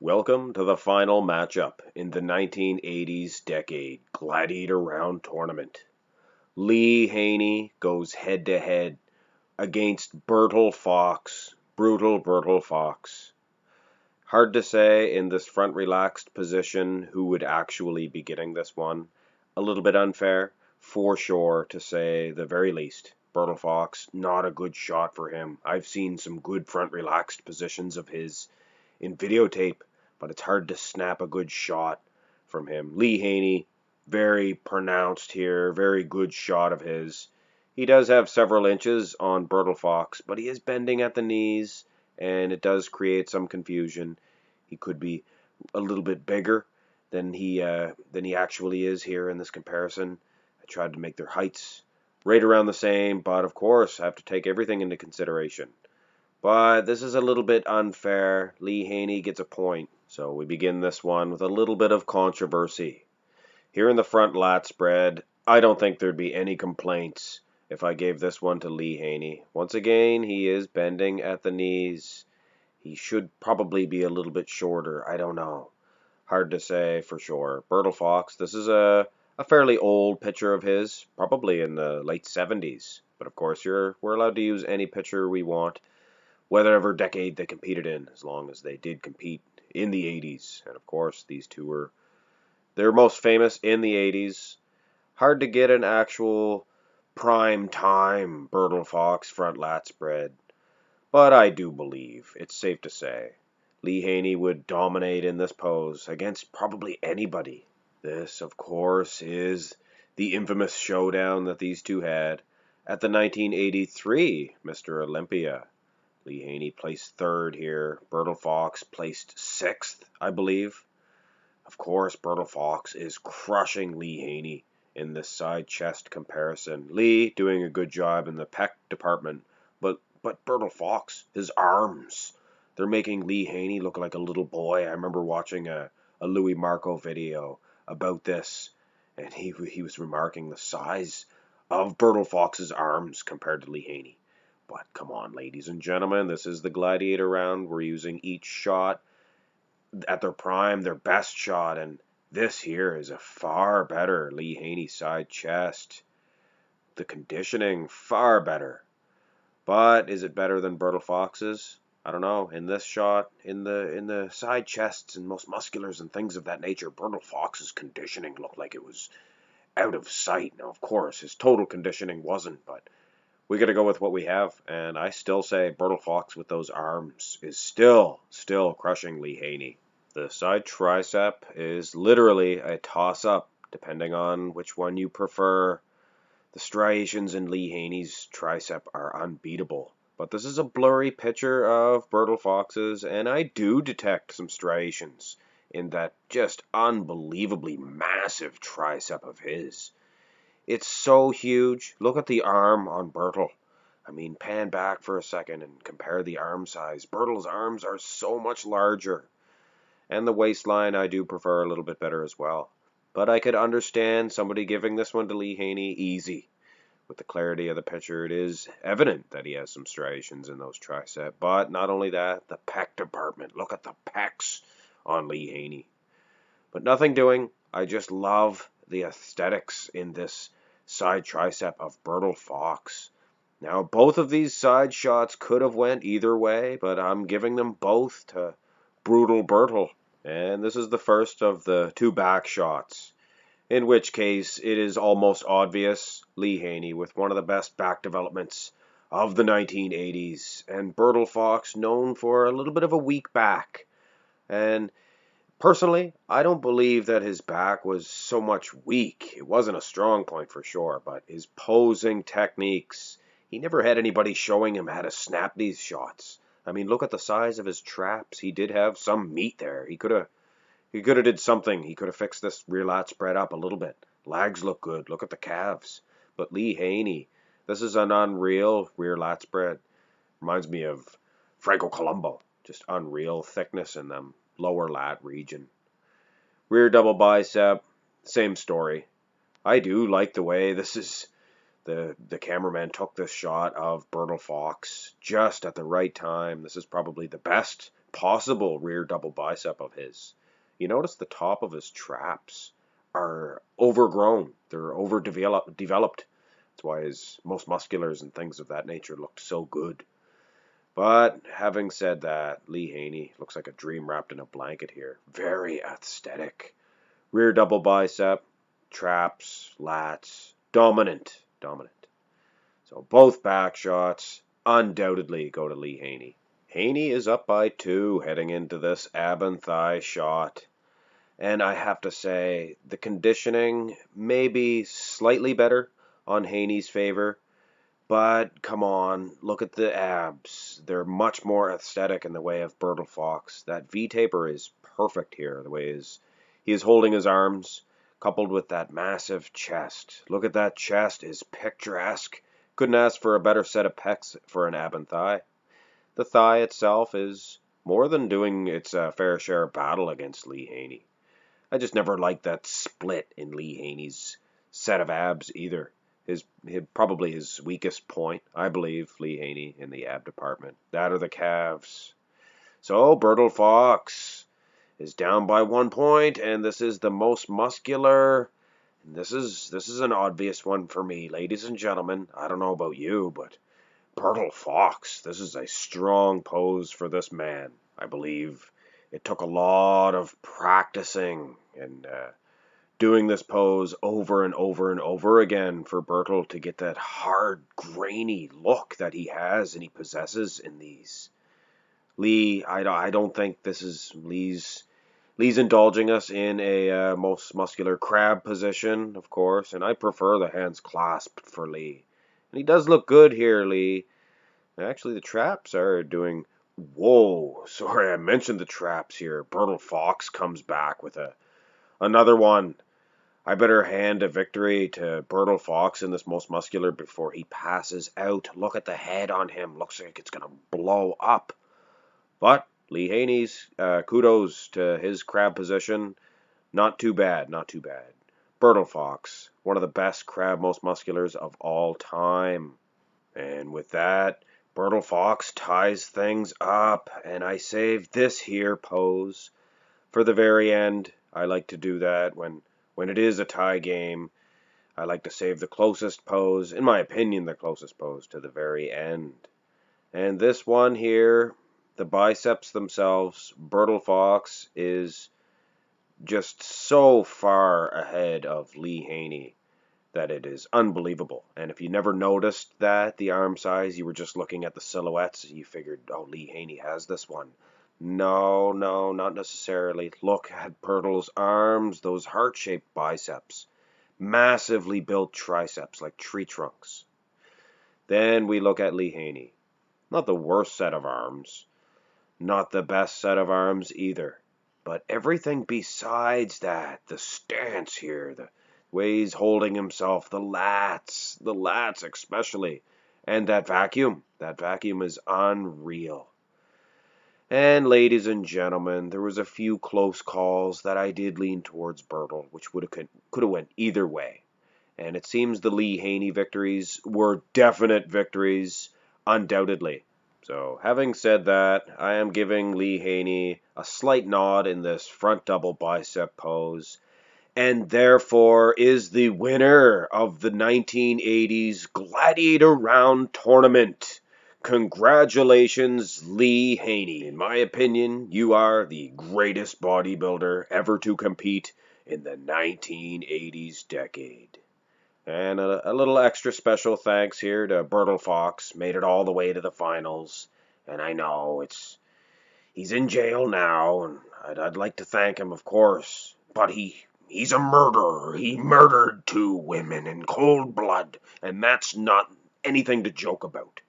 Welcome to the final matchup in the 1980s decade Gladiator round tournament. Lee Haney goes head to head against Bertil Fox, brutal Bertil Fox. Hard to say in this front relaxed position who would actually be getting this one. A little bit unfair, for sure, to say the very least. Bertil Fox, not a good shot for him. I've seen some good front relaxed positions of his in videotape, but it's hard to snap a good shot from him. Lee Haney, very pronounced here, very good shot of his. He does have several inches on Bertil Fox, but he is bending at the knees, and it does create some confusion. He could be a little bit bigger than he actually is here in this comparison. I tried to make their heights right around the same, but of course I have to take everything into consideration. But this is a little bit unfair. Lee Haney gets a point. So we begin this one with a little bit of controversy. Here in the front lat spread, I don't think there'd be any complaints if I gave this one to Lee Haney. Once again, he is bending at the knees. He should probably be a little bit shorter. I don't know. Hard to say for sure. Bertil Fox, this is a fairly old picture of his, probably in the late 70s. But of course, we're allowed to use any picture we want, whatever decade they competed in, as long as they did compete in the 80s. And of course, these two were they're most famous in the 80s. Hard to get an actual prime time Bertil Fox front lat spread, but I do believe it's safe to say Lee Haney would dominate in this pose against probably anybody. This, of course, is the infamous showdown that these two had at the 1983 Mr. Olympia. Lee Haney placed third here. Bertil Fox placed sixth, I believe. Of course, Bertil Fox is crushing Lee Haney in this side chest comparison. Lee doing a good job in the pec department, but Bertil Fox, his arms, they're making Lee Haney look like a little boy. I remember watching a Louis Marco video about this, and he was remarking the size of Bertil Fox's arms compared to Lee Haney. But come on, ladies and gentlemen, this is the Gladiator round. We're using each shot at their prime, their best shot, and this here is a far better Lee Haney side chest. The conditioning, far better. But is it better than Bertil Fox's? I don't know. In this shot, in the side chests and most musculars and things of that nature, Bertil Fox's conditioning looked like it was out of sight. Now, of course, his total conditioning wasn't, but we got to go with what we have, and I still say Bertil Fox with those arms is still crushing Lee Haney. The side tricep is literally a toss-up, depending on which one you prefer. The striations in Lee Haney's tricep are unbeatable, but this is a blurry picture of Bertil Fox's, and I do detect some striations in that just unbelievably massive tricep of his. It's so huge. Look at the arm on Bertil. I mean, pan back for a second and compare the arm size. Bertil's arms are so much larger. And the waistline I do prefer a little bit better as well. But I could understand somebody giving this one to Lee Haney easy. With the clarity of the picture, it is evident that he has some striations in those tricep. But not only that, the pec department. Look at the pecs on Lee Haney. But nothing doing. I just love the aesthetics in this side tricep of Bertil Fox. Now, both of these side shots could have went either way, but I'm giving them both to brutal Bertil. And this is the first of the two back shots, in which case it is almost obvious Lee Haney with one of the best back developments of the 1980s, and Bertil Fox known for a little bit of a weak back. And personally, I don't believe that his back was so much weak. It wasn't a strong point for sure, but his posing techniques, he never had anybody showing him how to snap these shots. I mean, look at the size of his traps. He did have some meat there. He could have did something. He could have fixed this rear lat spread up a little bit. Legs look good. Look at the calves. But Lee Haney, this is an unreal rear lat spread. Reminds me of Franco Columbu. Just unreal thickness in them lower lat region. Rear double bicep, same story. I do like the way this is the cameraman took this shot of Bertil Fox just at the right time. This is probably the best possible rear double bicep of his. You notice the top of his traps are overgrown. They're overdeveloped. That's why his most musculars and things of that nature looked so good. But having said that, Lee Haney looks like a dream wrapped in a blanket here. Very aesthetic. Rear double bicep, traps, lats, dominant. So both back shots undoubtedly go to Lee Haney. Haney is up by 2 heading into this ab and thigh shot. And I have to say, the conditioning may be slightly better on Haney's favor. But come on, look at the abs. They're much more aesthetic in the way of Bertil Fox. That V-taper is perfect here, the way he is holding his arms, coupled with that massive chest. Look at that chest, is picturesque. Couldn't ask for a better set of pecs for an ab and thigh. The thigh itself is more than doing its fair share of battle against Lee Haney. I just never liked that split in Lee Haney's set of abs either. Probably his weakest point, I believe, Lee Haney in the ab department. That or the calves. So Bertil Fox is down by 1 point, and this is the most muscular. And this is an obvious one for me, ladies and gentlemen. I don't know about you, but Bertil Fox, this is a strong pose for this man. I believe it took a lot of practicing and doing this pose over and over and over again for Bertil to get that hard, grainy look that he has and he possesses in these. Lee, I don't think this is Lee's indulging us in a most muscular crab position, of course, and I prefer the hands clasped for Lee. And he does look good here, Lee. Actually, the traps are doing... Whoa, sorry, I mentioned the traps here. Bertil Fox comes back with another one. I better hand a victory to Bertil Fox in this most muscular before he passes out. Look at the head on him. Looks like it's going to blow up. But Lee Haney's, kudos to his crab position. Not too bad. Bertil Fox, one of the best crab most musculars of all time. And with that, Bertil Fox ties things up. And I saved this here pose for the very end. I like to do that when it is a tie game. I like to save the closest pose, in my opinion, the closest pose to the very end. And this one here, the biceps themselves, Bertil Fox is just so far ahead of Lee Haney that it is unbelievable. And if you never noticed that, the arm size, you were just looking at the silhouettes, you figured, oh, Lee Haney has this one. No, not necessarily. Look at Bertil's arms, those heart-shaped biceps. Massively built triceps like tree trunks. Then we look at Lee Haney. Not the worst set of arms. Not the best set of arms either. But everything besides that, the stance here, the way he's holding himself, the lats especially, and that vacuum is unreal. And ladies and gentlemen, there was a few close calls that I did lean towards Bertil, which could have went either way. And it seems the Lee Haney victories were definite victories, undoubtedly. So having said that, I am giving Lee Haney a slight nod in this front double bicep pose, and therefore is the winner of the 1980's Gladiator Round Tournament. Congratulations, Lee Haney. In my opinion, you are the greatest bodybuilder ever to compete in the 1980s decade. And a little extra special thanks here to Bertil Fox. Made it all the way to the finals. And I know he's in jail now, and I'd like to thank him, of course. But he's a murderer. He murdered 2 women in cold blood, and that's not anything to joke about.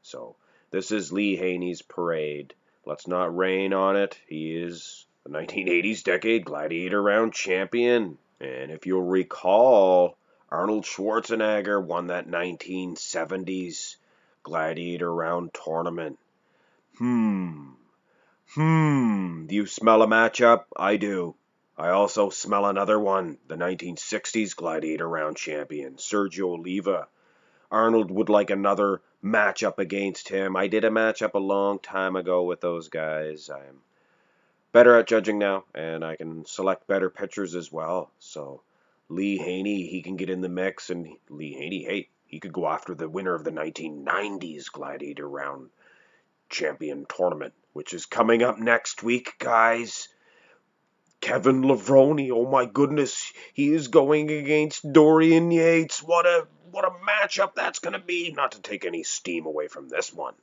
So, this is Lee Haney's parade. Let's not rain on it. He is the 1980s decade Gladiator Round champion. And if you'll recall, Arnold Schwarzenegger won that 1970s Gladiator Round tournament. Do you smell a matchup? I do. I also smell another one, the 1960s Gladiator Round champion, Sergio Oliva. Arnold would like another match up against him. I did a matchup a long time ago with those guys. I'm better at judging now, and I can select better pictures as well. So Lee Haney, he can get in the mix, and Lee Haney, hey, he could go after the winner of the 1990s Gladiator round champion tournament, which is coming up next week, guys. Kevin Levrone, oh my goodness, he is going against Dorian Yates. What a matchup that's going to be. Not to take any steam away from this one.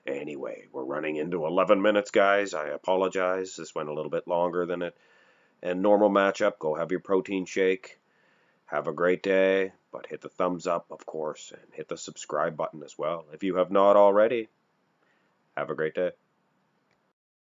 Anyway, we're running into 11 minutes, guys. I apologize. This went a little bit longer than it. And normal matchup, go have your protein shake. Have a great day, but hit the thumbs up, of course, and hit the subscribe button as well if you have not already. Have a great day.